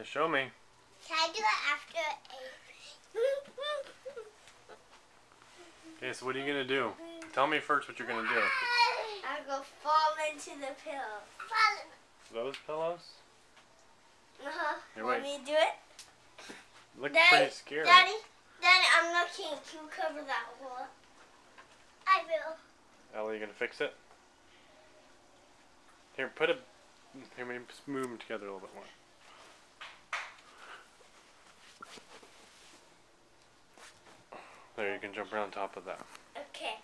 Okay, show me. Can I do it after 8? Okay, so what are you going to do? Tell me first what you're going to do. I'm going to fall into the pillow. Those pillows? Here, Want wait. me to do it? Looks Daddy, pretty scary. Daddy, I'm looking. Can you cover that hole? I will. Ellie, you going to fix it? Here, here, maybe move them together a little bit more. There, you can jump around on top of that. Okay.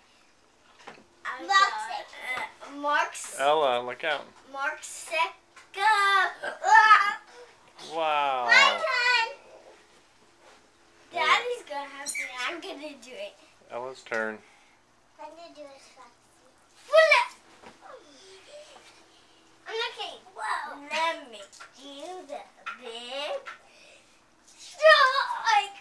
Mark's. Ella, look out. Mark's Wow. My turn. Daddy's gonna have to. I'm gonna do it. Ella's turn. I'm gonna do it fast. I'm not kidding. Whoa. Let me do the big strike.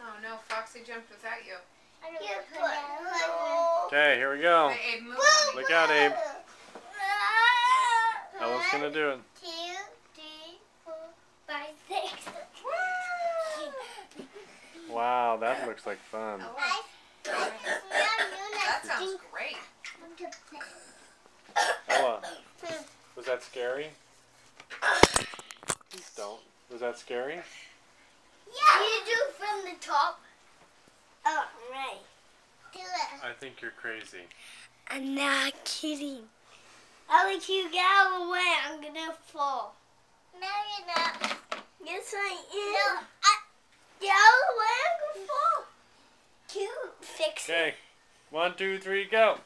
Oh no, Foxy jumped without you. Okay, here we go. Hey, Abe, move. Look out, Abe. Ella's gonna do it. 2, 3, 4, 5, 6. Wow, that looks like fun. Oh, that sounds great. Ella, was that scary? Please don't. Was that scary? Yeah. You do it from the top. Oh, right. Do it. I think you're crazy. I'm not kidding. Ellie, can you get out of the way? I'm gonna fall. No, you're not. Yes, I am. No, get out of the way. I'm gonna fall. Can you fix it? Okay, 1, 2, 3, go.